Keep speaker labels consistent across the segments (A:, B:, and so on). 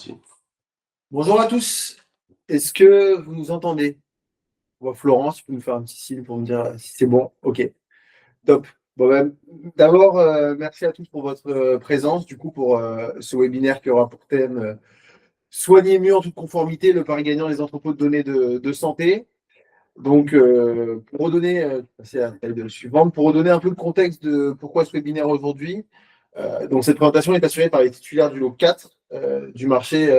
A: parti.
B: Bonjour à tous. Est-ce que vous nous entendez? Florence, tu peux nous faire un petit signe pour me dire si c'est bon? Ok, top. Bon, ben, d'abord, merci à tous pour votre présence, du coup, pour ce webinaire qui aura pour thème Soigner mieux en toute conformité le pari gagnant des entrepôts de données de santé. Donc, pour redonner, c'est la slide suivante, pour redonner un peu le contexte de pourquoi ce webinaire aujourd'hui. Donc, cette présentation est assurée par les titulaires du lot 4 du marché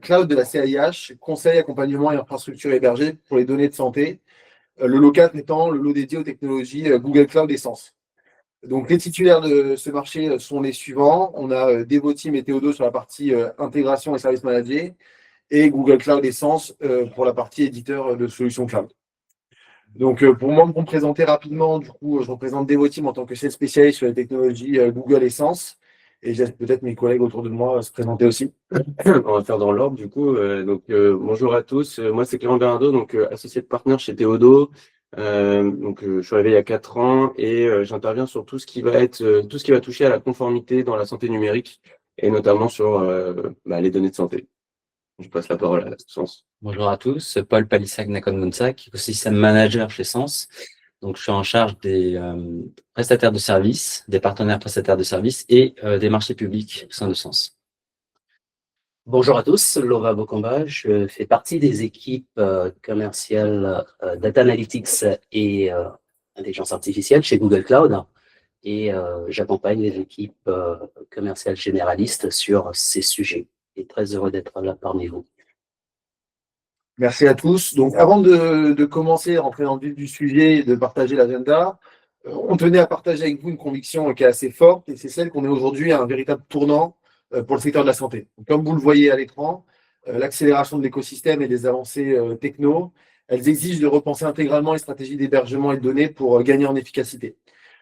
B: cloud de la CIH, conseil, accompagnement et infrastructure hébergée pour les données de santé. Le lot 4 étant le lot dédié aux technologies Google Cloud et Sens. Donc, les titulaires de ce marché sont les suivants. On a Devoteam et Théodo sur la partie intégration et services managés et Google Cloud et Sens pour la partie éditeur de solutions cloud. Donc, pour moi, me présenter rapidement, du coup, je représente Devoteam en tant que chef spécialiste sur les technologies Google et Sens. Et je laisse peut-être mes collègues autour de moi se présenter aussi.
A: On va faire dans l'ordre du coup. Bonjour à tous. Moi, c'est Clément Bernardo, associé de partenaire chez Théodo. Je suis arrivé il y a 4 ans et j'interviens sur tout ce qui va être tout ce qui va toucher à la conformité dans la santé numérique et notamment sur les données de santé. Je passe la parole à Sens.
C: Bonjour à tous, Paul Palissac Nakon-Gonsac, écosystème manager chez Sens. Donc, je suis en charge des prestataires de services, des partenaires prestataires de services et des marchés publics au sein de Sens.
D: Bonjour à tous, Laura Bocamba, je fais partie des équipes commerciales Data Analytics et Intelligence Artificielle chez Google Cloud et j'accompagne les équipes commerciales généralistes sur ces sujets. Et très heureux d'être là parmi vous.
B: Merci à tous. Donc, avant de commencer à rentrer dans le vif du sujet et de partager l'agenda, on tenait à partager avec vous une conviction qui est assez forte, et c'est celle qu'on est aujourd'hui à un véritable tournant pour le secteur de la santé. Donc, comme vous le voyez à l'écran, l'accélération de l'écosystème et des avancées techno, elles exigent de repenser intégralement les stratégies d'hébergement et de données pour gagner en efficacité.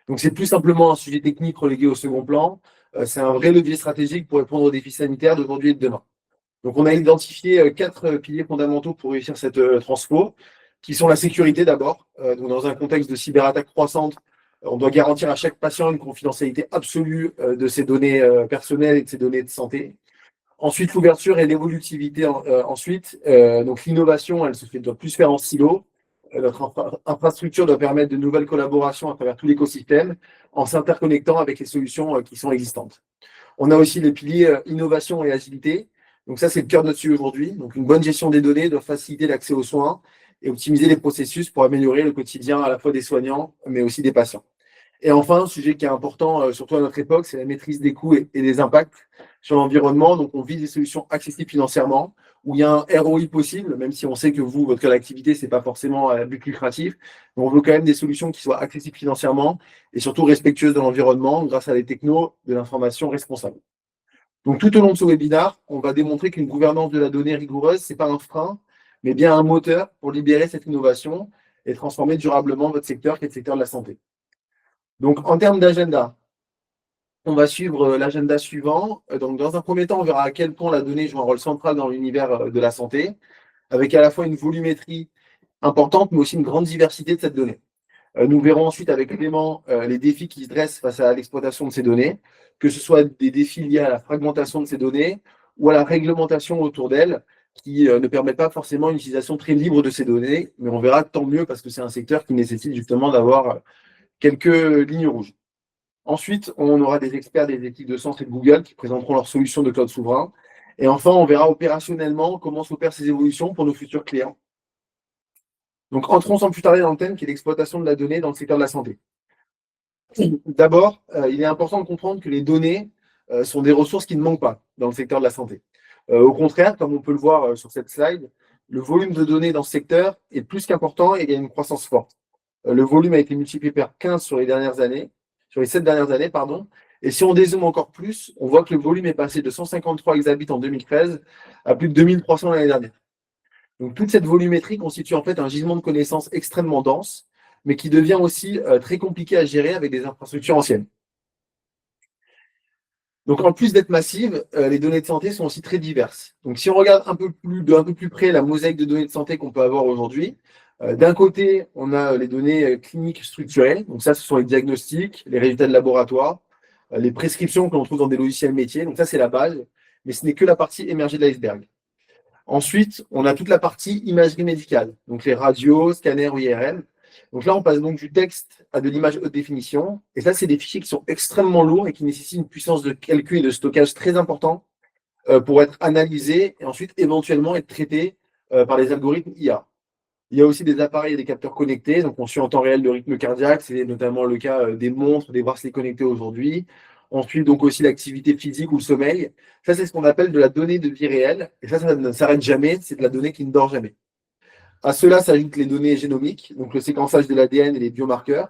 B: Donc, c'est plus simplement un sujet technique relégué au second plan, c'est un vrai levier stratégique pour répondre aux défis sanitaires d'aujourd'hui et de demain. Donc, on a identifié 4 piliers fondamentaux pour réussir cette transfo, qui sont la sécurité d'abord. Donc, dans un contexte de cyberattaque croissante, on doit garantir à chaque patient une confidentialité absolue de ses données personnelles et de ses données de santé. Ensuite, l'ouverture et l'évolutivité. Donc, l'innovation, elle doit plus se faire en silo. Notre infrastructure doit permettre de nouvelles collaborations à travers tout l'écosystème en s'interconnectant avec les solutions qui sont existantes. On a aussi les piliers innovation et agilité. Donc ça, c'est le cœur de notre sujet aujourd'hui. Donc une bonne gestion des données doit faciliter l'accès aux soins et optimiser les processus pour améliorer le quotidien à la fois des soignants, mais aussi des patients. Et enfin, un sujet qui est important, surtout à notre époque, c'est la maîtrise des coûts et des impacts sur l'environnement. Donc on vise des solutions accessibles financièrement, où il y a un ROI possible, même si on sait que vous, votre activité, ce n'est pas forcément à but lucratif. Mais on veut quand même des solutions qui soient accessibles financièrement et surtout respectueuses de l'environnement grâce à des technos de l'information responsables. Donc, tout au long de ce webinaire, on va démontrer qu'une gouvernance de la donnée rigoureuse, ce n'est pas un frein, mais bien un moteur pour libérer cette innovation et transformer durablement votre secteur, qui est le secteur de la santé. Donc, en termes d'agenda, on va suivre l'agenda suivant. Donc, dans un premier temps, on verra à quel point la donnée joue un rôle central dans l'univers de la santé, avec à la fois une volumétrie importante, mais aussi une grande diversité de cette donnée. Nous verrons ensuite avec Clément les défis qui se dressent face à l'exploitation de ces données, que ce soit des défis liés à la fragmentation de ces données ou à la réglementation autour d'elles, qui ne permettent pas forcément une utilisation très libre de ces données, mais on verra tant mieux parce que c'est un secteur qui nécessite justement d'avoir quelques lignes rouges. Ensuite, on aura des experts des équipes de Sens et de Google qui présenteront leurs solutions de cloud souverain. Et enfin, on verra opérationnellement comment s'opèrent ces évolutions pour nos futurs clients. Donc, entrons sans plus tarder dans le thème qui est l'exploitation de la donnée dans le secteur de la santé. D'abord, il est important de comprendre que les données sont des ressources qui ne manquent pas dans le secteur de la santé. Au contraire, comme on peut le voir sur cette slide, le volume de données dans ce secteur est plus qu'important et il y a une croissance forte. Le volume a été multiplié par 15 sur les 7 dernières années, pardon. Et si on dézoome encore plus, on voit que le volume est passé de 153 exabits en 2013 à plus de 2300 l'année dernière. Donc, toute cette volumétrie constitue en fait un gisement de connaissances extrêmement dense, mais qui devient aussi très compliqué à gérer avec des infrastructures anciennes. Donc, en plus d'être massives, les données de santé sont aussi très diverses. Donc, si on regarde d'un peu plus près la mosaïque de données de santé qu'on peut avoir aujourd'hui, d'un côté, on a les données cliniques structurelles. Donc, ça, ce sont les diagnostics, les résultats de laboratoire, les prescriptions que l'on trouve dans des logiciels métiers. Donc, ça, c'est la base. mais ce n'est que la partie émergée de l'iceberg. Ensuite, on a toute la partie imagerie médicale, donc les radios, scanners ou IRM. Donc là, on passe donc du texte à de l'image haute définition. Et ça, c'est des fichiers qui sont extrêmement lourds et qui nécessitent une puissance de calcul et de stockage très importante pour être analysés et ensuite éventuellement être traités par les algorithmes IA. Il y a aussi des appareils et des capteurs connectés, donc on suit en temps réel le rythme cardiaque, c'est notamment le cas des montres, des bracelets connectés aujourd'hui. On suit donc aussi l'activité physique ou le sommeil. Ça, c'est ce qu'on appelle de la donnée de vie réelle. Et ça ne s'arrête jamais, c'est de la donnée qui ne dort jamais. À cela s'ajoutent les données génomiques, donc le séquençage de l'ADN et les biomarqueurs,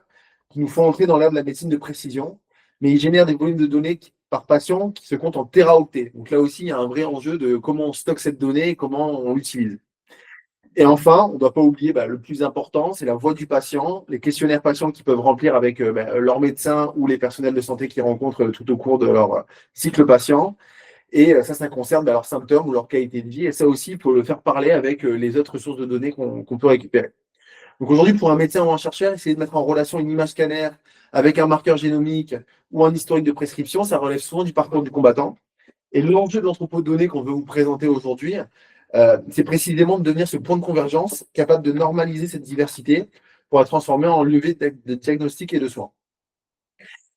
B: qui nous font entrer dans l'ère de la médecine de précision, mais ils génèrent des volumes de données par patient qui se comptent en téraoctets. Donc là aussi, il y a un vrai enjeu de comment on stocke cette donnée et comment on l'utilise. Et enfin, on ne doit pas oublier le plus important, c'est la voix du patient, les questionnaires patients qu'ils peuvent remplir avec leur médecin ou les personnels de santé qu'ils rencontrent tout au cours de leur cycle patient. Et ça concerne leurs symptômes ou leur qualité de vie. Et ça aussi, il faut le faire parler avec les autres sources de données qu'on peut récupérer. Donc aujourd'hui, pour un médecin ou un chercheur, essayer de mettre en relation une image scanner avec un marqueur génomique ou un historique de prescription, ça relève souvent du parcours du combattant. Et l'enjeu de l'entrepôt de données qu'on veut vous présenter aujourd'hui, c'est précisément de devenir ce point de convergence capable de normaliser cette diversité pour la transformer en levier de diagnostic et de soins.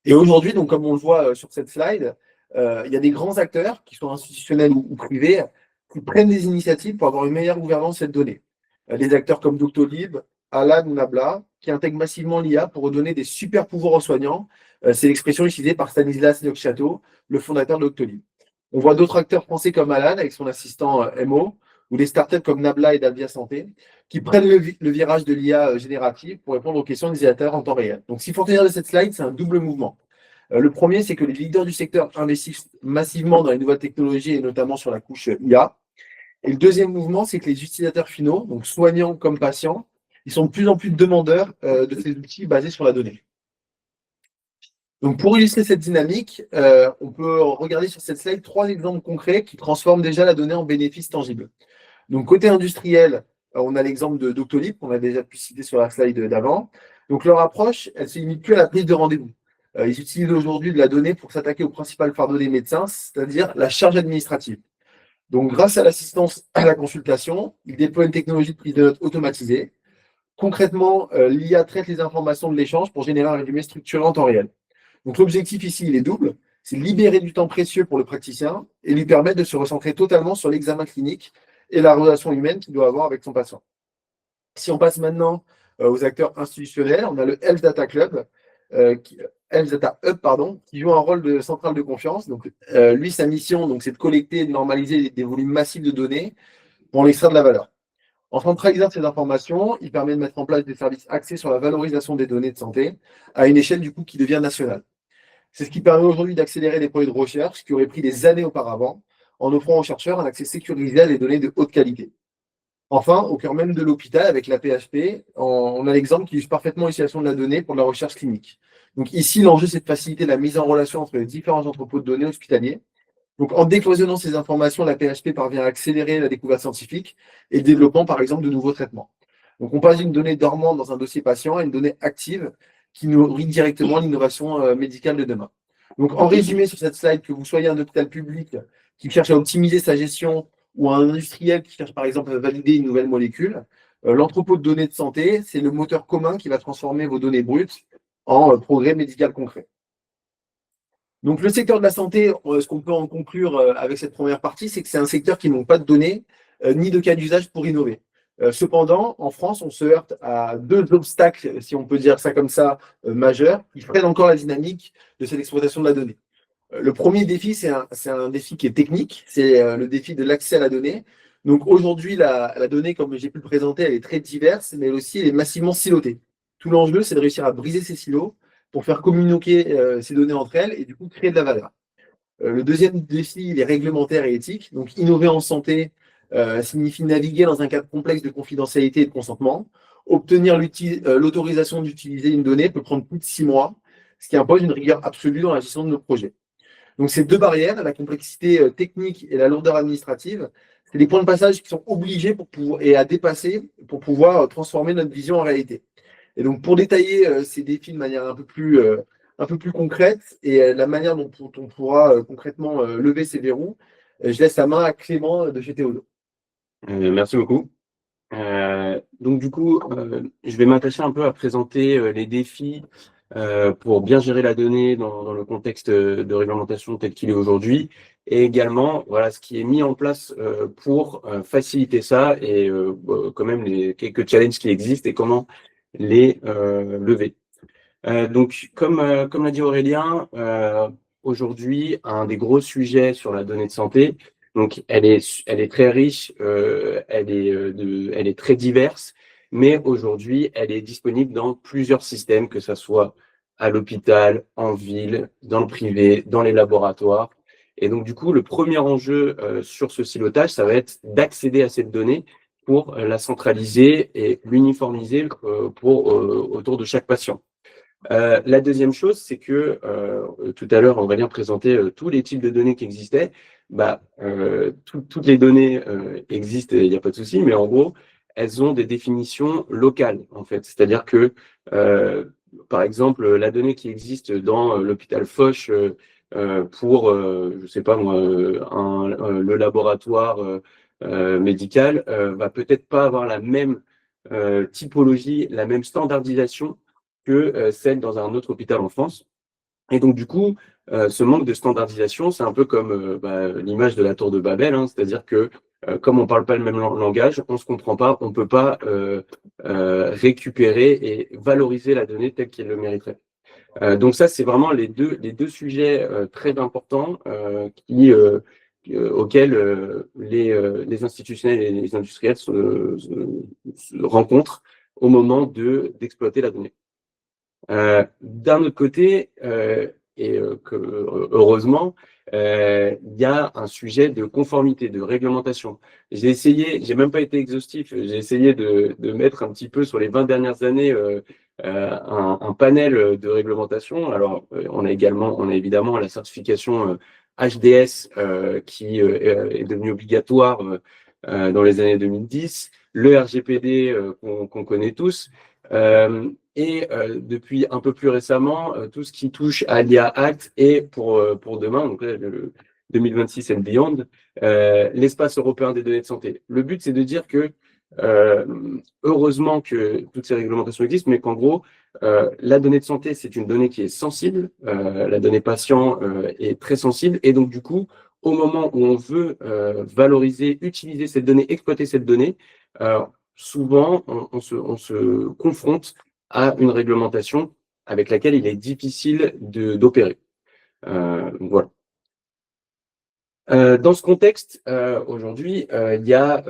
B: Et aujourd'hui, donc comme on le voit sur cette slide, il y a des grands acteurs, qui sont institutionnels ou privés, qui prennent des initiatives pour avoir une meilleure gouvernance de cette donnée. Des acteurs comme Doctolib, Alan ou Nabla, qui intègrent massivement l'IA pour redonner des super pouvoirs aux soignants. C'est l'expression utilisée par Stanislas Neufchâteau, le fondateur de Doctolib. On voit d'autres acteurs français comme Alan, avec son assistant MO, ou des startups comme Nabla et Davia Santé, qui prennent le virage de l'IA générative pour répondre aux questions des utilisateurs en temps réel. Donc, s'il faut retenir de cette slide, c'est un double mouvement. Le premier, c'est que les leaders du secteur investissent massivement dans les nouvelles technologies et notamment sur la couche IA. Et le deuxième mouvement, c'est que les utilisateurs finaux, donc soignants comme patients, ils sont de plus en plus demandeurs de ces outils basés sur la donnée. Donc, pour illustrer cette dynamique, on peut regarder sur cette slide 3 exemples concrets qui transforment déjà la donnée en bénéfices tangibles. Donc, côté industriel, on a l'exemple de Doctolib, qu'on a déjà pu citer sur la slide d'avant. Donc, leur approche, elle ne se limite plus à la prise de rendez-vous. Ils utilisent aujourd'hui de la donnée pour s'attaquer au principal fardeau des médecins, c'est-à-dire la charge administrative. Donc, grâce à l'assistance à la consultation, ils déploient une technologie de prise de notes automatisée. Concrètement, l'IA traite les informations de l'échange pour générer un résumé structuré en temps réel. Donc, l'objectif ici, il est double. C'est libérer du temps précieux pour le praticien et lui permettre de se recentrer totalement sur l'examen clinique et la relation humaine qu'il doit avoir avec son patient. Si on passe maintenant aux acteurs institutionnels, on a le Health Data Club, Health Data Hub, qui joue un rôle de centrale de confiance. Donc, lui, sa mission, c'est de collecter et de normaliser des volumes massifs de données pour en extraire de la valeur. En centralisant ces informations, il permet de mettre en place des services axés sur la valorisation des données de santé à une échelle du coup qui devient nationale. C'est ce qui permet aujourd'hui d'accélérer les projets de recherche qui auraient pris des années auparavant en offrant aux chercheurs un accès sécurisé à des données de haute qualité. Enfin, au cœur même de l'hôpital, avec la PHP, on a l'exemple qui illustre parfaitement l'utilisation de la donnée pour la recherche clinique. Donc ici, l'enjeu, c'est de faciliter la mise en relation entre les différents entrepôts de données hospitaliers. Donc, en décloisonnant ces informations, la PHP parvient à accélérer la découverte scientifique et le développement, par exemple, de nouveaux traitements. Donc, on passe d'une donnée dormante dans un dossier patient à une donnée active qui nourrit directement l'innovation médicale de demain. Donc, en résumé sur cette slide, que vous soyez un hôpital public qui cherche à optimiser sa gestion ou un industriel qui cherche, par exemple, à valider une nouvelle molécule, l'entrepôt de données de santé, c'est le moteur commun qui va transformer vos données brutes en progrès médical concret. Donc, le secteur de la santé, ce qu'on peut en conclure avec cette première partie, c'est que c'est un secteur qui n'a pas de données ni de cas d'usage pour innover. Cependant, en France, on se heurte à deux obstacles, si on peut dire ça comme ça, majeurs, qui freinent encore la dynamique de cette exploitation de la donnée. Le premier défi, c'est un défi qui est technique, c'est le défi de l'accès à la donnée. Donc aujourd'hui, la donnée, comme j'ai pu le présenter, elle est très diverse, mais aussi elle est massivement silotée. Tout l'enjeu, c'est de réussir à briser ces silos pour faire communiquer ces données entre elles et du coup créer de la valeur. Le deuxième défi, il est réglementaire et éthique. Donc innover en santé signifie naviguer dans un cadre complexe de confidentialité et de consentement. Obtenir l'autorisation d'utiliser une donnée peut prendre plus de 6 mois, ce qui impose une rigueur absolue dans la gestion de nos projets. Donc ces deux barrières, la complexité technique et la lourdeur administrative, c'est des points de passage qui sont obligés à dépasser pour pouvoir transformer notre vision en réalité. Et donc, pour détailler ces défis de manière un peu plus concrète et la manière dont on pourra concrètement lever ces verrous, Je laisse la main à Clément de chez Théodo.
A: Merci beaucoup. Donc du coup, je vais m'attacher un peu à présenter les défis pour bien gérer la donnée dans le contexte de réglementation tel qu'il est aujourd'hui, et également voilà ce qui est mis en place pour faciliter ça et quand même les quelques challenges qui existent et comment les lever. Donc comme l'a dit Aurélien, aujourd'hui un des gros sujets sur la donnée de santé. Donc, elle est très riche, elle est très diverse, mais aujourd'hui, elle est disponible dans plusieurs systèmes, que ce soit à l'hôpital, en ville, dans le privé, dans les laboratoires. Et donc, du coup, le premier enjeu sur ce silotage, ça va être d'accéder à cette donnée pour la centraliser et l'uniformiser autour de chaque patient. La deuxième chose, c'est que tout à l'heure, Aurélien présentait tous les types de données qui existaient. Toutes les données existent, il n'y a pas de souci, mais en gros, elles ont des définitions locales, en fait. C'est-à-dire que, par exemple, la donnée qui existe dans l'hôpital Foch pour, je sais pas moi, le laboratoire médical va peut-être pas avoir la même typologie, la même standardisation que celle dans un autre hôpital en France. Et donc, du coup, ce manque de standardisation, c'est un peu comme l'image de la tour de Babel, hein, c'est-à-dire que comme on ne parle pas le même langage, on ne se comprend pas, on ne peut pas récupérer et valoriser la donnée telle qu'elle le mériterait. Donc ça, c'est vraiment les deux sujets très importants auxquels les institutionnels et les industriels se rencontrent au moment d'exploiter la donnée. D'un autre côté, heureusement, il y a un sujet de conformité, de réglementation. J'ai même pas été exhaustif, j'ai essayé de mettre un petit peu sur les 20 dernières années un panel de réglementation. Alors, on a évidemment la certification HDS qui est devenue obligatoire dans les années 2010, le RGPD qu'on connaît tous. Depuis un peu plus récemment, tout ce qui touche à l'IA Act et pour demain, donc là, le 2026 and beyond, l'espace européen des données de santé. Le but, c'est de dire que heureusement que toutes ces réglementations existent, mais qu'en gros, la donnée de santé, c'est une donnée qui est sensible, la donnée patient est très sensible, et donc du coup, au moment où on veut valoriser, utiliser cette donnée, exploiter cette donnée, souvent on se confronte à une réglementation avec laquelle il est difficile d'opérer. Voilà. Dans ce contexte, aujourd'hui, il y a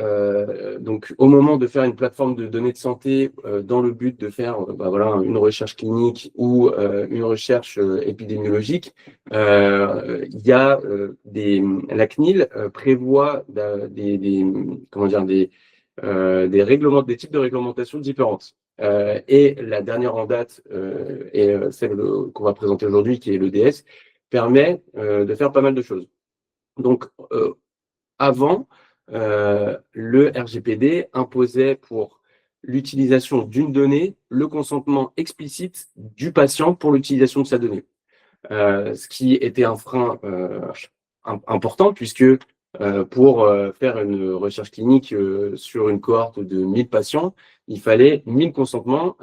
A: donc au moment de faire une plateforme de données de santé dans le but de faire voilà, une recherche clinique ou une recherche épidémiologique, il y a la CNIL prévoit des règlements, des types de réglementations différentes. Et la dernière en date est celle qu'on va présenter aujourd'hui, qui est l'EDS, permet de faire pas mal de choses. Donc, avant, le RGPD imposait pour l'utilisation d'une donnée le consentement explicite du patient pour l'utilisation de sa donnée. Ce qui était un frein important puisque pour faire une recherche clinique sur une cohorte de 1000 patients, il fallait 1000 consentements,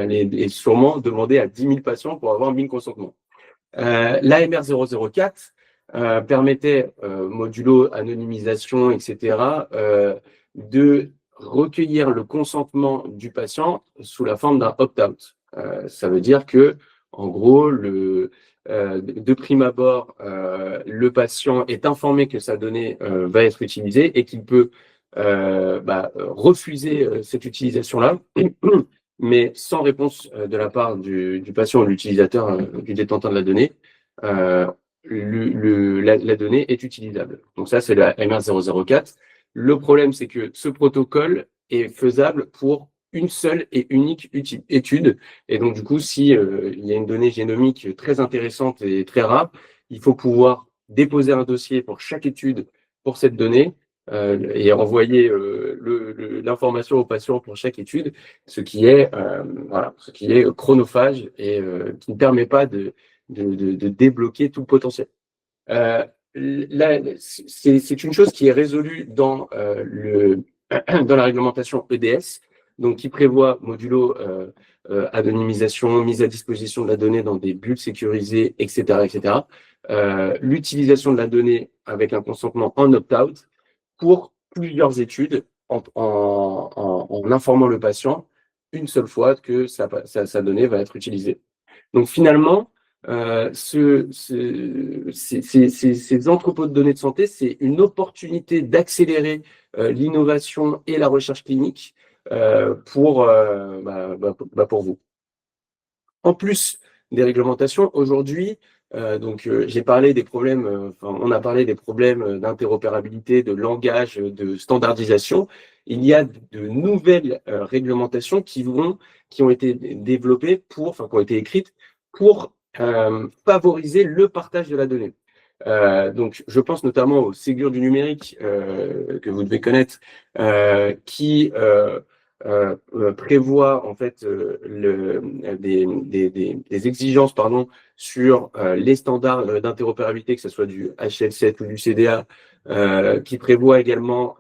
A: et sûrement demander à 10 000 patients pour avoir 1000 consentements. L'AMR 004 permettait, modulo anonymisation, etc., de recueillir le consentement du patient sous la forme d'un opt-out. Ça veut dire que, en gros, de prime abord, le patient est informé que sa donnée va être utilisée et qu'il peut refuser cette utilisation-là, mais sans réponse de la part du patient ou de l'utilisateur, du détenteur de la donnée. La donnée est utilisable. Donc ça, c'est la AMR 004. Le problème, c'est que ce protocole est faisable pour une seule et unique étude. Et donc, du coup, si il y a une donnée génomique très intéressante et très rare, il faut pouvoir déposer un dossier pour chaque étude pour cette donnée et envoyer l'information au patient pour chaque étude, ce qui est chronophage et qui ne permet pas de débloquer tout le potentiel. là, c'est une chose qui est résolue dans, dans la réglementation EDS, donc qui prévoit modulo anonymisation, mise à disposition de la donnée dans des bulles sécurisées, etc., etc. L'utilisation de la donnée avec un consentement en opt-out pour plusieurs études en informant le patient une seule fois que sa donnée va être utilisée. Donc finalement, ces entrepôts de données de santé, c'est une opportunité d'accélérer l'innovation et la recherche clinique pour vous. En plus des réglementations, aujourd'hui, j'ai parlé des problèmes, on a parlé des problèmes d'interopérabilité, de langage, de standardisation. Il y a de nouvelles réglementations qui ont été développées qui ont été écrites pour favoriser le partage de la donnée. Donc, je pense notamment au Ségur du numérique que vous devez connaître, qui prévoit en fait des exigences sur les standards d'interopérabilité, que ce soit du HL7 ou du CDA, qui prévoit également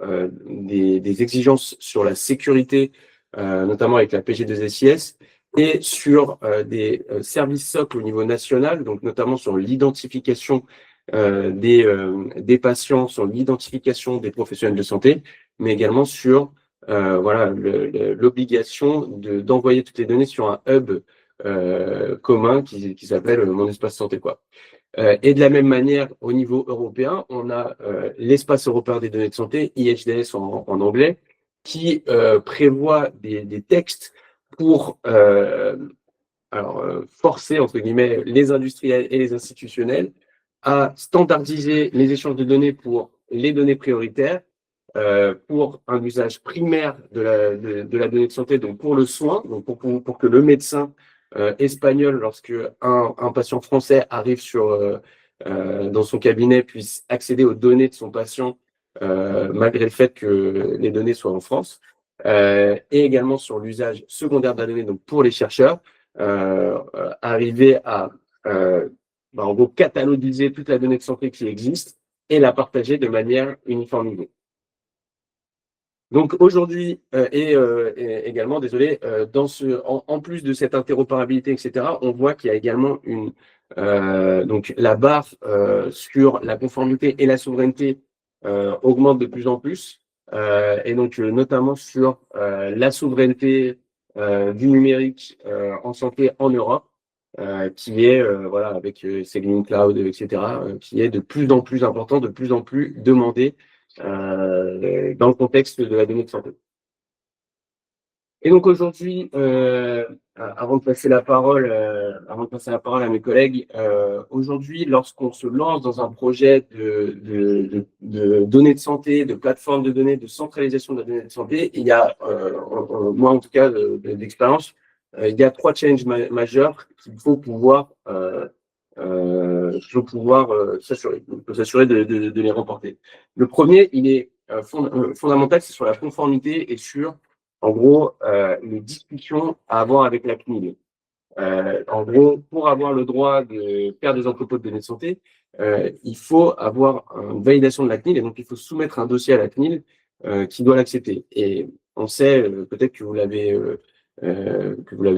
A: des exigences sur la sécurité, notamment avec la PG2SIS, et sur des services socles au niveau national, donc notamment sur l'identification des patients, sur l'identification des professionnels de santé, mais également sur l'obligation d'envoyer toutes les données sur un hub commun qui s'appelle Mon Espace Santé, quoi. Et de la même manière, au niveau européen, on a l'espace européen des données de santé, IHDS en anglais, qui prévoit des textes pour forcer, entre guillemets, les industriels et les institutionnels à standardiser les échanges de données pour les données prioritaires, pour un usage primaire de la donnée de santé, donc pour le soin, donc pour que le médecin espagnol, lorsque un patient français arrive dans son cabinet, puisse accéder aux données de son patient, malgré le fait que les données soient en France, et également sur l'usage secondaire de la donnée, donc pour les chercheurs, arriver à en gros cataloguiser toute la donnée de santé qui existe et la partager de manière uniformisée. Donc aujourd'hui, et également, désolé, en plus de cette interopérabilité, etc., on voit qu'il y a également donc la barre sur la conformité et la souveraineté augmente de plus en plus, et donc notamment sur la souveraineté du numérique en santé en Europe, qui est, avec Seguin Cloud, etc., qui est de plus en plus important, de plus en plus demandé dans le contexte de la donnée de santé. Et donc aujourd'hui, avant de passer la parole à mes collègues, aujourd'hui, lorsqu'on se lance dans un projet de données de santé, de plateforme de données, de centralisation de la donnée de santé, il y a, moi en tout cas d'expérience, il y a 3 challenges majeurs qu'il faut pouvoir s'assurer de les remporter. Le premier, il est fondamental, c'est sur la conformité et sur, en gros, les discussions à avoir avec la CNIL. En gros, pour avoir le droit de faire des entrepôts de données de santé, il faut avoir une validation de la CNIL, et donc il faut soumettre un dossier à la CNIL qui doit l'accepter. Et on sait, peut-être que vous l'avez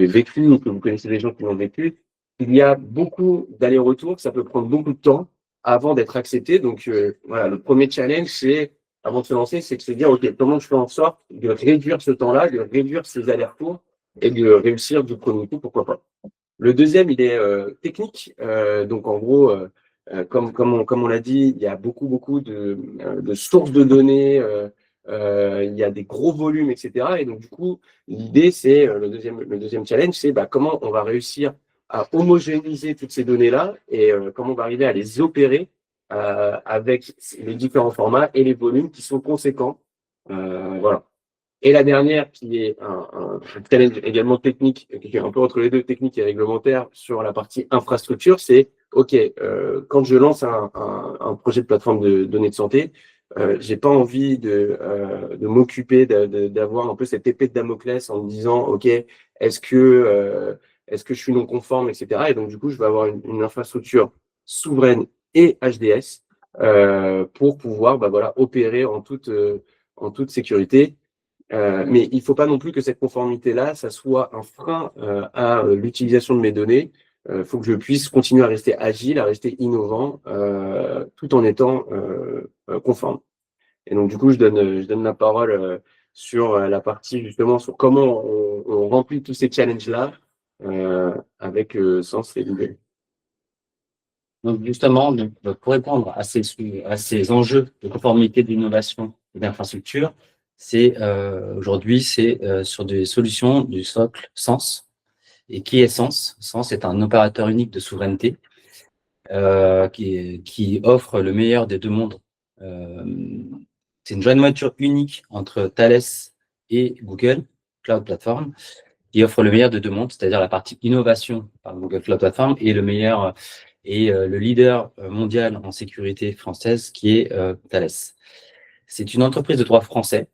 A: vécu ou que vous connaissez des gens qui l'ont vécu, il y a beaucoup d'allers-retours, que ça peut prendre beaucoup de temps avant d'être accepté. Donc le premier challenge, c'est, avant de se lancer, c'est de se dire, OK, comment je fais en sorte de réduire ce temps-là, de réduire ces allers-retours et de réussir du premier coup, pourquoi pas. Le deuxième, il est technique. Donc en gros, comme on l'a dit, il y a beaucoup de sources de données, il y a des gros volumes, etc. Et donc du coup, l'idée, c'est, le deuxième challenge, c'est comment on va réussir à homogénéiser toutes ces données-là et comment on va arriver à les opérer avec les différents formats et les volumes qui sont conséquents. Voilà. Et la dernière, qui est un challenge également technique, qui est un peu entre les deux, technique et réglementaire, sur la partie infrastructure, c'est, OK, quand je lance un projet de plateforme de données de santé, j'ai pas envie de m'occuper d'avoir un peu cette épée de Damoclès en me disant, OK, est-ce que je suis non conforme, etc. Et donc, du coup, je vais avoir une infrastructure souveraine et HDS pour pouvoir voilà, opérer en toute sécurité. Mais il ne faut pas non plus que cette conformité-là, ça soit un frein à l'utilisation de mes données. Il faut que je puisse continuer à rester agile, à rester innovant, tout en étant conforme. Et donc, du coup, je donne la parole sur la partie justement sur comment on remplit tous ces challenges-là avec Sens et Google.
C: Donc justement, pour répondre à ces enjeux de conformité, d'innovation et d'infrastructure, aujourd'hui c'est sur des solutions du socle Sens. Et qui est Sens? Sens est un opérateur unique de souveraineté qui offre le meilleur des deux mondes. C'est une joint venture unique entre Thales et Google Cloud Platform qui offre le meilleur de deux mondes, c'est-à-dire la partie innovation par Google Cloud Platform et le meilleur et le leader mondial en sécurité française qui est Thales. C'est une entreprise de droit français,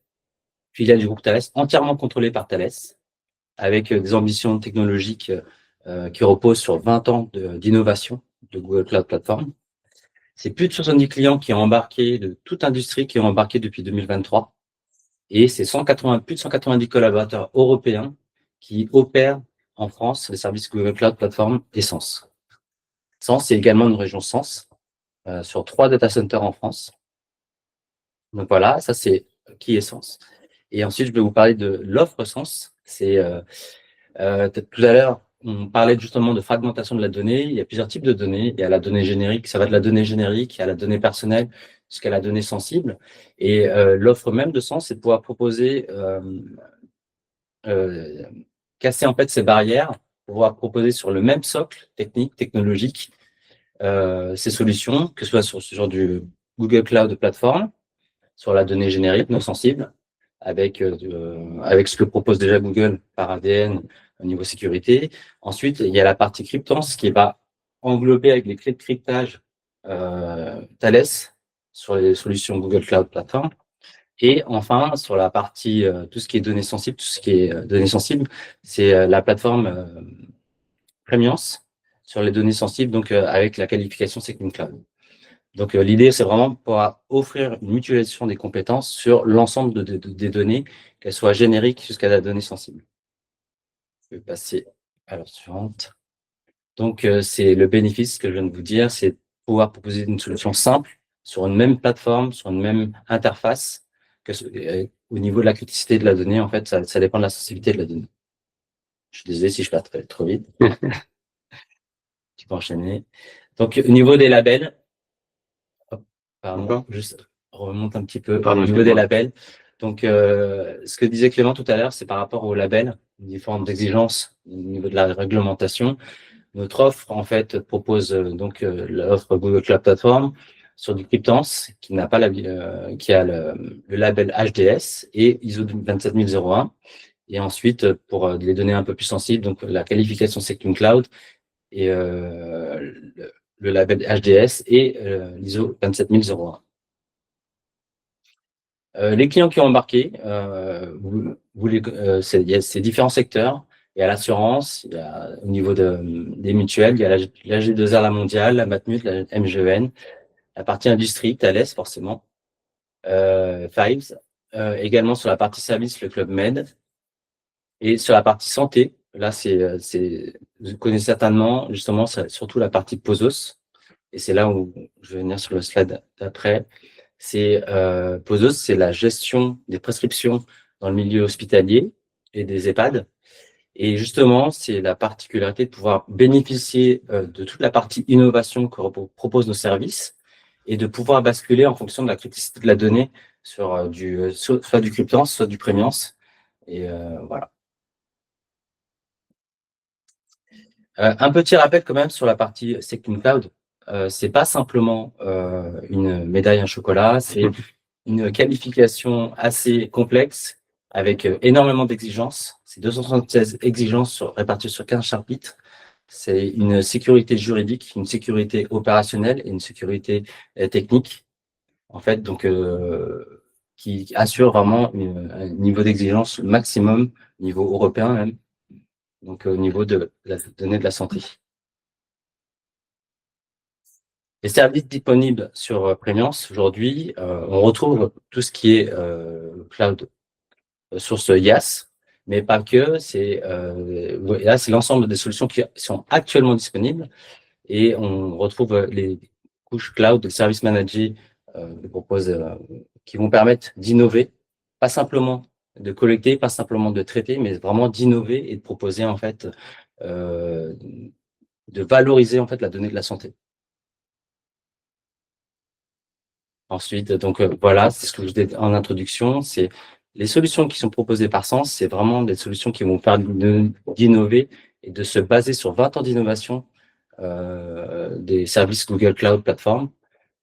C: filiale du groupe Thales, entièrement contrôlée par Thales, avec des ambitions technologiques qui reposent sur 20 ans d'innovation de Google Cloud Platform. C'est plus de 70 clients qui ont embarqué, de toute industrie qui ont embarqué depuis 2023. Et c'est plus de 190 collaborateurs européens qui opèrent en France les services Google Cloud Platform et Sens. Sens, c'est également une région Sens sur 3 data centers en France. Donc voilà, ça c'est qui est Sens. Et ensuite, je vais vous parler de l'offre Sens. C'est tout à l'heure, on parlait justement de fragmentation de la donnée. Il y a plusieurs types de données. Il y a la donnée générique, ça va de la donnée générique, il y a la donnée personnelle jusqu'à la donnée sensible. Et l'offre même de Sens, c'est de pouvoir proposer, casser en fait ces barrières, pouvoir proposer sur le même socle technique, technologique, ces solutions, que ce soit sur du Google Cloud Platform, sur la donnée générique non sensible, avec ce que propose déjà Google par ADN au niveau sécurité. Ensuite, il y a la partie cryptance qui va englober avec les clés de cryptage Thales sur les solutions Google Cloud Platform. Et enfin, sur la partie tout ce qui est données sensibles, tout ce qui est données sensibles, c'est la plateforme Premiance sur les données sensibles, donc avec la qualification SecNumCloud. Donc l'idée, c'est vraiment de pouvoir offrir une mutualisation des compétences sur l'ensemble des données, qu'elles soient génériques jusqu'à la donnée sensible. Je vais passer à la suivante. Donc c'est le bénéfice que je viens de vous dire, c'est de pouvoir proposer une solution simple sur une même plateforme, sur une même interface, au niveau de la criticité de la donnée, en fait, ça dépend de la sensibilité de la donnée. Je suis désolé si je parle trop vite. Tu peux enchaîner. Donc, au niveau des labels, pardon, juste remonte un petit peu au niveau des labels. Donc, ce que disait Clément tout à l'heure, c'est par rapport aux labels, différentes exigences au niveau de la réglementation. Notre offre, en fait, propose donc l'offre Google Cloud Platform sur du cryptance qui n'a pas qui a le label HDS et ISO 27001. Et ensuite, pour les données un peu plus sensibles, donc la qualification SecNumCloud et le label HDS et l'ISO 27001. Les clients qui ont embarqué, c'est différents secteurs. Il y a l'assurance, il y a au niveau des mutuelles, il y a la G2R, la mondiale, la Matmut, la MGEN, la partie industrie, Thales forcément, Fives, également sur la partie service, le Club Med, et sur la partie santé, là vous connaissez certainement justement surtout la partie POSOS, et c'est là où je vais venir sur le slide d'après. POSOS, c'est la gestion des prescriptions dans le milieu hospitalier et des EHPAD. Et justement, c'est la particularité de pouvoir bénéficier de toute la partie innovation que proposent nos services et de pouvoir basculer en fonction de la criticité de la donnée sur soit du cryptance, soit du premiance. Et voilà. Un petit rappel quand même sur la partie SecNumCloud. C'est pas simplement une médaille, un chocolat, c'est une qualification assez complexe avec énormément d'exigences. C'est 276 exigences réparties sur 15 chapitres. C'est une sécurité juridique, une sécurité opérationnelle et une sécurité technique, en fait, donc qui assure vraiment un niveau d'exigence maximum, niveau européen même, donc au niveau de la donnée de la santé. Les services disponibles sur Premiance, aujourd'hui, on retrouve tout ce qui est cloud source IaaS, mais pas que. Là, c'est l'ensemble des solutions qui sont actuellement disponibles et on retrouve les couches cloud, les services managés qui vont permettre d'innover, pas simplement de collecter, pas simplement de traiter, mais vraiment d'innover et de proposer en fait, de valoriser en fait la donnée de la santé. Ensuite, donc voilà, c'est ce que je disais en introduction, c'est les solutions qui sont proposées par Sens, c'est vraiment des solutions qui vont permettre d'innover et de se baser sur 20 ans d'innovation des services Google Cloud Platform.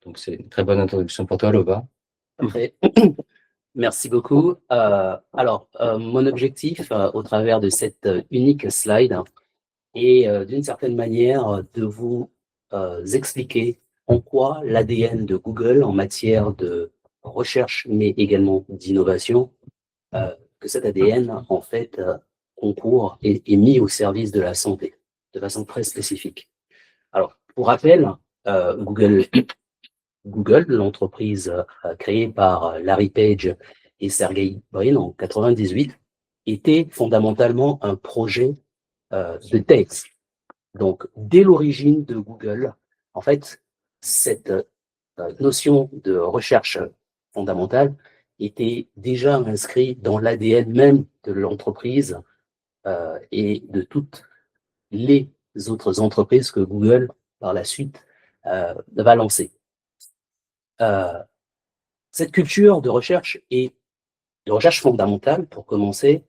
C: Donc, c'est une très bonne introduction pour toi, Lova.
D: Parfait. Merci beaucoup. Mon objectif au travers de cette unique slide est d'une certaine manière de vous expliquer en quoi l'ADN de Google en matière de recherche, mais également d'innovation, que cet ADN, en fait, concourt et est mis au service de la santé, de façon très spécifique. Alors, pour rappel, Google, l'entreprise créée par Larry Page et Sergey Brin en 98, était fondamentalement un projet de thèse. Donc, dès l'origine de Google, en fait, cette notion de recherche fondamentale était déjà inscrite dans l'ADN même de l'entreprise et de toutes les autres entreprises que Google, par la suite, va lancer. Cette culture de recherche et de recherche fondamentale, pour commencer,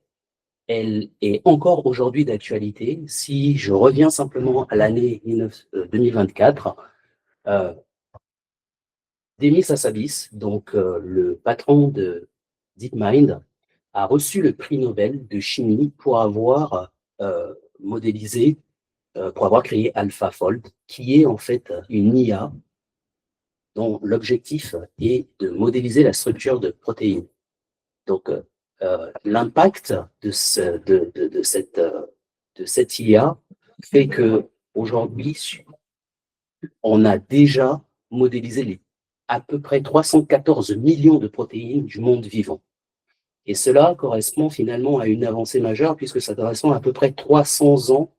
D: elle est encore aujourd'hui d'actualité. Si je reviens simplement à l'année 2024, Demis Hassabis, donc le patron de DeepMind, a reçu le prix Nobel de chimie pour avoir modélisé, pour avoir créé AlphaFold, qui est en fait une IA dont l'objectif est de modéliser la structure de protéines. Donc, l'impact de cette IA fait que aujourd'hui, on a déjà modélisé à peu près 314 millions de protéines du monde vivant. Et cela correspond finalement à une avancée majeure puisque ça correspond à peu près 300 ans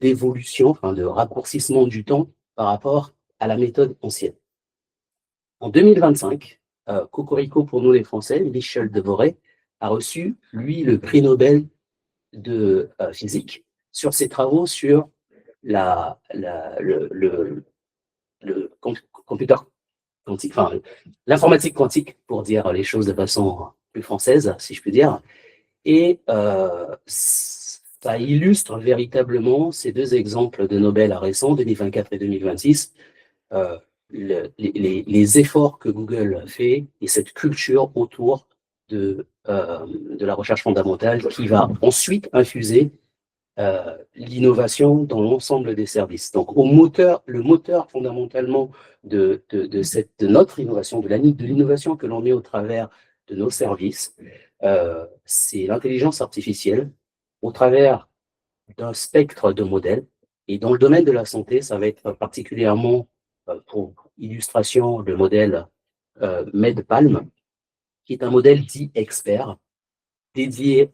D: d'évolution, enfin de raccourcissement du temps par rapport à la méthode ancienne. En 2025, Cocorico pour nous les Français, Michel Devoré, a reçu, lui, le prix Nobel de physique sur ses travaux sur computer quantique, enfin, l'informatique quantique, pour dire les choses de façon plus française, si je puis dire. Et ça illustre véritablement ces deux exemples de Nobel récents, 2024 et 2026, les efforts que Google fait et cette culture autour de la recherche fondamentale qui va ensuite infuser l'innovation dans l'ensemble des services. Donc, le moteur fondamentalement de notre innovation, de l'innovation que l'on met au travers de nos services, c'est l'intelligence artificielle au travers d'un spectre de modèles. Et dans le domaine de la santé, ça va être particulièrement, pour illustration, le modèle MedPalm, qui est un modèle dit expert, dédié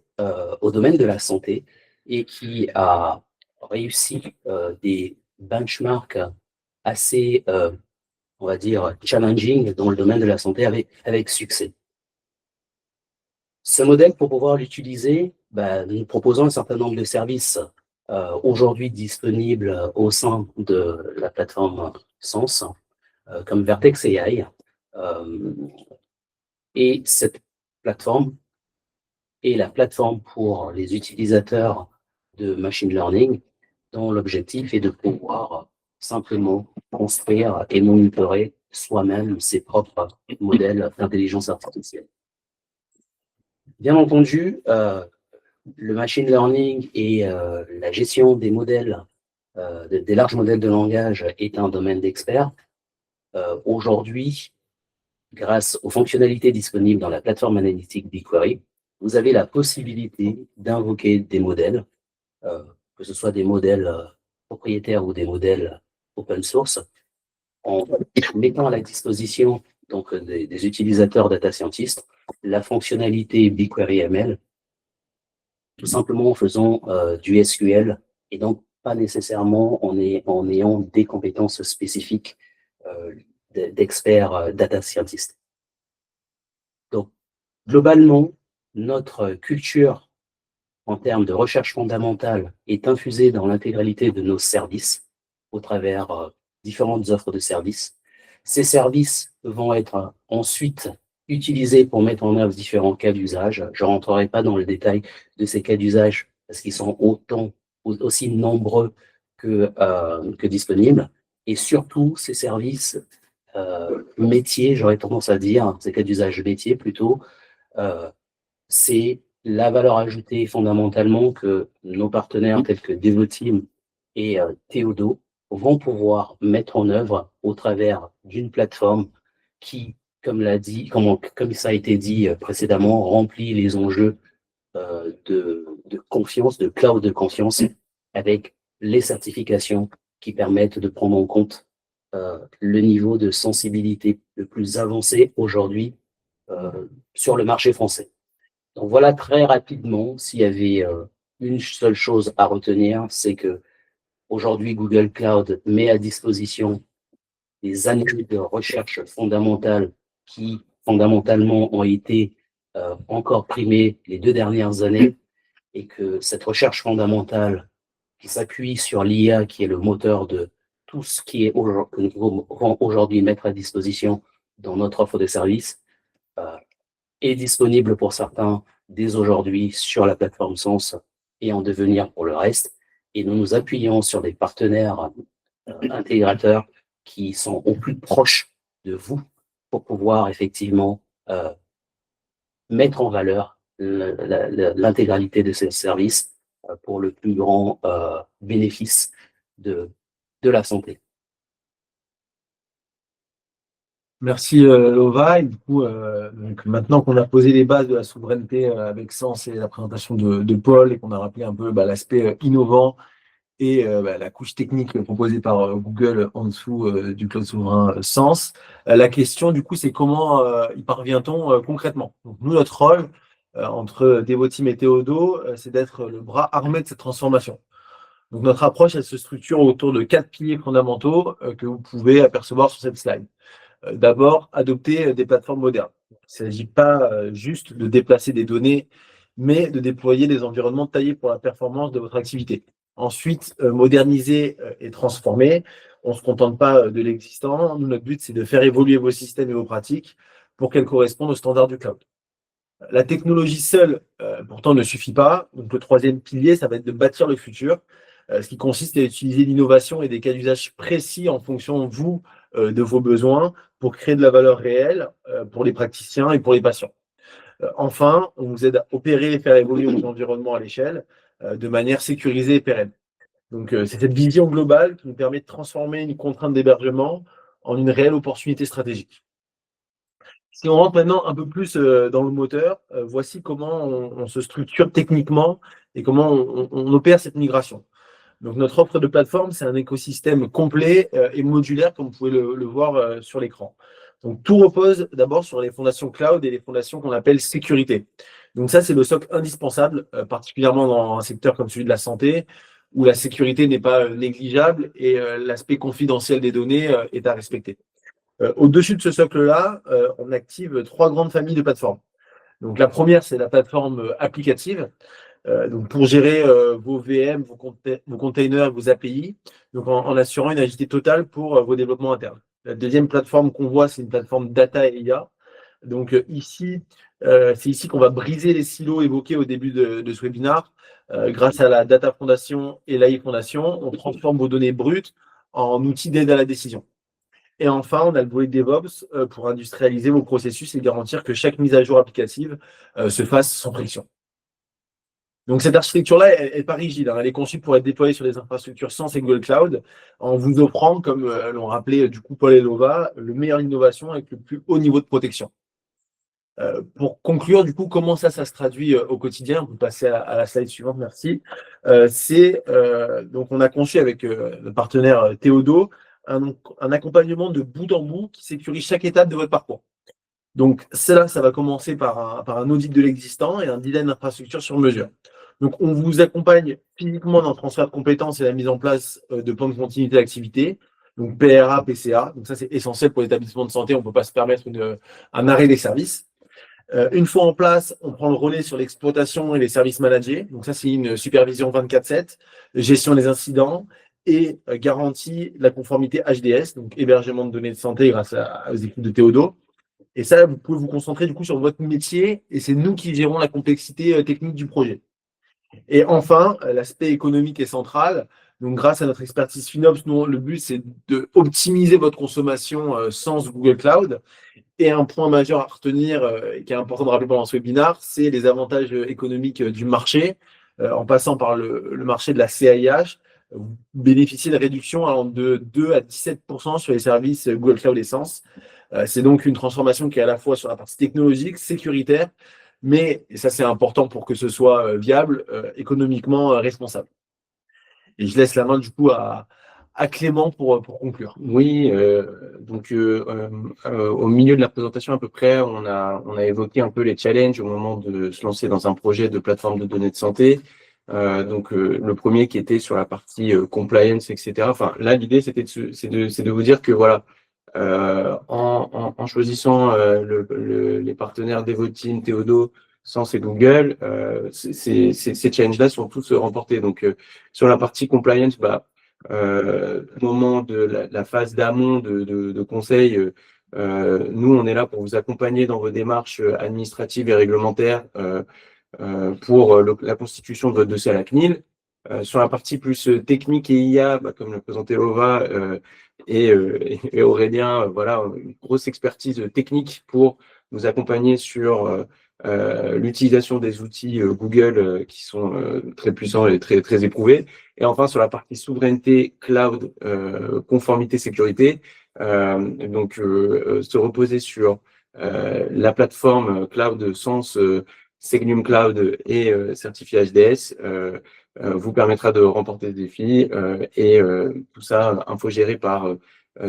D: au domaine de la santé et qui a réussi des benchmarks assez, on va dire, challenging dans le domaine de la santé avec succès. Ce modèle, pour pouvoir l'utiliser, nous proposons un certain nombre de services aujourd'hui disponibles au sein de la plateforme Sens, comme Vertex AI. Et cette plateforme est la plateforme pour les utilisateurs de machine learning, dont l'objectif est de pouvoir simplement construire et monitorer soi-même ses propres modèles d'intelligence artificielle. Bien entendu, le machine learning et la gestion des modèles, des larges modèles de langage est un domaine d'experts. Aujourd'hui, grâce aux fonctionnalités disponibles dans la plateforme analytique BigQuery, vous avez la possibilité d'invoquer des modèles, que ce soit des modèles propriétaires ou des modèles open source en mettant à la disposition donc, des utilisateurs data scientists la fonctionnalité BigQuery ML, tout simplement en faisant du SQL et donc pas nécessairement en ayant des compétences spécifiques d'experts data scientists. Donc, globalement, notre culture en termes de recherche fondamentale est infusée dans l'intégralité de nos services au travers différentes offres de services. Ces services vont être ensuite utilisés pour mettre en œuvre différents cas d'usage. Je ne rentrerai pas dans le détail de ces cas d'usage parce qu'ils sont aussi nombreux que disponibles. Et surtout, ces services métiers, j'aurais tendance à dire, ces cas d'usage métiers plutôt, c'est la valeur ajoutée fondamentalement que nos partenaires tels que Devoteam et Théodo vont pouvoir mettre en œuvre au travers d'une plateforme qui, comme ça a été dit précédemment, remplit les enjeux de confiance, de cloud de confiance, avec les certifications qui permettent de prendre en compte le niveau de sensibilité le plus avancé aujourd'hui sur le marché français. Donc voilà très rapidement, s'il y avait une seule chose à retenir, c'est que aujourd'hui Google Cloud met à disposition des années de recherche fondamentale qui fondamentalement ont été encore primées les 2 dernières années et que cette recherche fondamentale qui s'appuie sur l'IA qui est le moteur de tout ce qui est que nous pouvons aujourd'hui mettre à disposition dans notre offre de services est disponible pour certains dès aujourd'hui sur la plateforme Sens et en devenir pour le reste. Et nous nous appuyons sur des partenaires intégrateurs qui sont au plus proche de vous pour pouvoir effectivement mettre en valeur l'intégralité de ces services pour le plus grand bénéfice de la santé.
B: Merci Lova. Et du coup, donc maintenant qu'on a posé les bases de la souveraineté avec Sens et la présentation de Paul et qu'on a rappelé un peu l'aspect innovant et la couche technique proposée par Google en dessous du cloud souverain Sens, la question du coup c'est comment y parvient-on concrètement. Donc, nous, notre rôle entre Devoteam et Théodo, c'est d'être le bras armé de cette transformation. Donc notre approche, elle se structure autour de 4 piliers fondamentaux que vous pouvez apercevoir sur cette slide. D'abord, adopter des plateformes modernes. Il ne s'agit pas juste de déplacer des données, mais de déployer des environnements taillés pour la performance de votre activité. Ensuite, moderniser et transformer. On ne se contente pas de l'existant. Nous, notre but, c'est de faire évoluer vos systèmes et vos pratiques pour qu'elles correspondent aux standards du cloud. La technologie seule, pourtant, ne suffit pas. Donc, le troisième pilier, ça va être de bâtir le futur, ce qui consiste à utiliser l'innovation et des cas d'usage précis en fonction, vous, de vos besoins pour créer de la valeur réelle pour les praticiens et pour les patients. Enfin, on vous aide à opérer et faire évoluer vos environnements à l'échelle de manière sécurisée et pérenne. Donc, c'est cette vision globale qui nous permet de transformer une contrainte d'hébergement en une réelle opportunité stratégique. Si on rentre maintenant un peu plus dans le moteur, voici comment on se structure techniquement et comment on opère cette migration. Donc, notre offre de plateforme, c'est un écosystème complet et modulaire, comme vous pouvez le voir sur l'écran. Donc, tout repose d'abord sur les fondations cloud et les fondations qu'on appelle sécurité. Donc, ça, c'est le socle indispensable, particulièrement dans un secteur comme celui de la santé, où la sécurité n'est pas négligeable et l'aspect confidentiel des données est à respecter. Au-dessus de ce socle-là, on active 3 grandes familles de plateformes. Donc, la première, c'est la plateforme applicative. Donc pour gérer vos VM, vos containers, vos API, donc en assurant une agilité totale pour vos développements internes. La deuxième plateforme qu'on voit, c'est une plateforme data et IA. Donc ici, c'est ici qu'on va briser les silos évoqués au début de ce webinaire. Grâce à la Data Fondation et l'AI Fondation, on transforme vos données brutes en outils d'aide à la décision. Et enfin, on a le volet DevOps pour industrialiser vos processus et garantir que chaque mise à jour applicative se fasse sans friction. Donc, cette architecture-là, elle n'est pas rigide. Elle est conçue pour être déployée sur des infrastructures Sens et Google Cloud, en vous offrant, comme l'ont rappelé du coup Paul et Lova, le meilleur innovation avec le plus haut niveau de protection. Pour conclure, du coup, comment ça se traduit au quotidien? On peut passer à la slide suivante, merci. Donc, on a conçu avec le partenaire Théodo un accompagnement de bout en bout qui sécurise chaque étape de votre parcours. Donc, ça va commencer par un audit de l'existant et un design d'infrastructure sur mesure. Donc, on vous accompagne physiquement dans le transfert de compétences et la mise en place de plans de continuité d'activité, donc PRA, PCA. Donc, ça, c'est essentiel pour l'établissement de santé. On ne peut pas se permettre un arrêt des services. Une fois en place, on prend le relais sur l'exploitation et les services managés. Donc, ça, c'est une supervision 24/7, gestion des incidents et garantie la conformité HDS, donc hébergement de données de santé grâce aux équipes de Théodo. Et ça, vous pouvez vous concentrer du coup sur votre métier et c'est nous qui gérons la complexité technique du projet. Et enfin, l'aspect économique est central. Donc, grâce à notre expertise FinOps, nous, le but, c'est d'optimiser votre consommation sans Google Cloud. Et un point majeur à retenir, qui est important de rappeler pendant ce webinaire, c'est les avantages économiques du marché. En passant par le marché de la CAIH, vous bénéficiez de réductions allant de 2 à 17% sur les services Google Cloud Essence. C'est donc une transformation qui est à la fois sur la partie technologique, sécuritaire, mais, et ça c'est important pour que ce soit viable, économiquement responsable. Et je laisse la main du coup à Clément pour conclure.
A: Oui, donc au milieu de la présentation à peu près, on a évoqué un peu les challenges au moment de se lancer dans un projet de plateforme de données de santé. Donc le premier qui était sur la partie compliance, etc. Enfin là, l'idée c'est de vous dire que voilà, en choisissant les partenaires Devoteam, Théodo, Sens et Google, ces challenges-là sont tous remportés. Donc sur la partie compliance, au moment de la phase d'amont de conseil, nous on est là pour vous accompagner dans vos démarches administratives et réglementaires pour la constitution de votre dossier à la CNIL. Sur la partie plus technique et IA, comme le présentait Lova et Aurélien, voilà, une grosse expertise technique pour nous accompagner sur l'utilisation des outils Google qui sont très puissants et très, très éprouvés. Et enfin, sur la partie souveraineté, cloud, conformité, sécurité, donc se reposer sur la plateforme cloud Sens, Segnium Cloud et certifié HDS vous permettra de remporter ce défi et tout ça infogéré par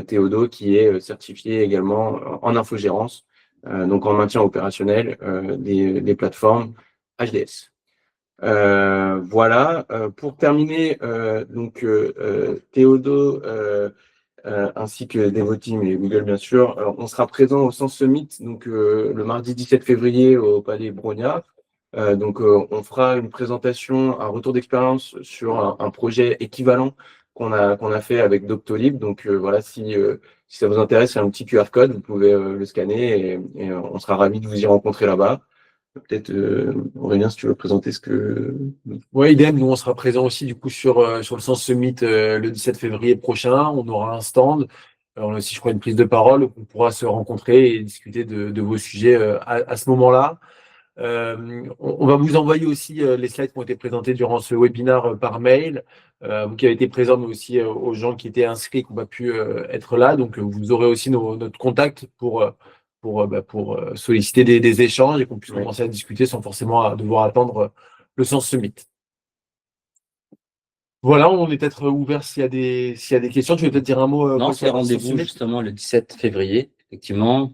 A: Théodo qui est certifié également en infogérance, donc en maintien opérationnel des plateformes HDS. Voilà, pour terminer, donc Théodo ainsi que Devoteam et Google bien sûr, on sera présent au Sens Summit donc le mardi 17 février au Palais Brongniart. Donc on fera une présentation, un retour d'expérience sur un projet équivalent qu'on a fait avec Doctolib. Donc voilà, si ça vous intéresse, il y a un petit QR code, vous pouvez le scanner et on sera ravis de vous y rencontrer là-bas. Peut-être, Aurélien, si tu veux présenter ce que…
B: Oui, idem, nous on sera présent aussi du coup sur le Sens Summit le 17 février prochain. On aura un stand, on a aussi je crois une prise de parole, on pourra se rencontrer et discuter de vos sujets à ce moment-là. On va vous envoyer aussi les slides qui ont été présentés durant ce webinaire par mail, vous qui avez été présents, mais aussi aux gens qui étaient inscrits, qui n'ont pas pu être là. Donc, vous aurez aussi notre contact pour solliciter des échanges et qu'on puisse commencer à discuter sans forcément devoir attendre le Sens Summit. Voilà, on est peut-être ouvert s'il y a des questions. Tu veux peut-être dire un mot?
C: Non, c'est rendez-vous justement le 17 février, effectivement,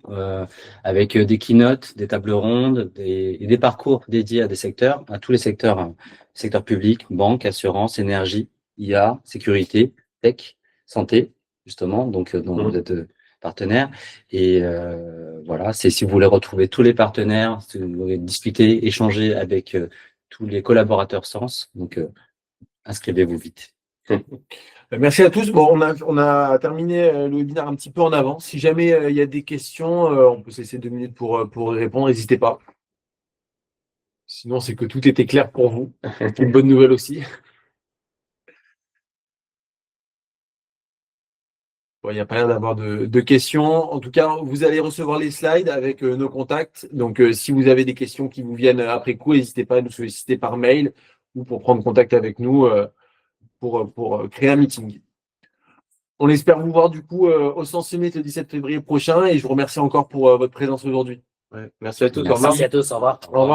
C: avec des keynotes, des tables rondes et des parcours dédiés à des secteurs, à tous les secteurs, secteur public, banque, assurance, énergie, IA, sécurité, tech, santé, justement, donc dont vous êtes partenaire. Et voilà, c'est si vous voulez retrouver tous les partenaires, si vous voulez discuter, échanger avec tous les collaborateurs Sens, donc inscrivez-vous vite.
B: Merci à tous. Bon, on a terminé le webinaire un petit peu en avance. Si jamais il y a des questions, on peut se laisser 2 minutes pour y répondre. N'hésitez pas. Sinon, c'est que tout était clair pour vous. C'est une bonne nouvelle aussi. Bon, il n'y a pas l'air d'avoir de questions. En tout cas, vous allez recevoir les slides avec nos contacts. Donc, si vous avez des questions qui vous viennent après coup, n'hésitez pas à nous solliciter par mail ou pour prendre contact avec nous pour créer un meeting. On espère vous voir du coup au Sens Summit le 17 février prochain et je vous remercie encore pour votre présence aujourd'hui.
A: Merci à tous.
D: Merci à tous, au revoir.
B: Au revoir.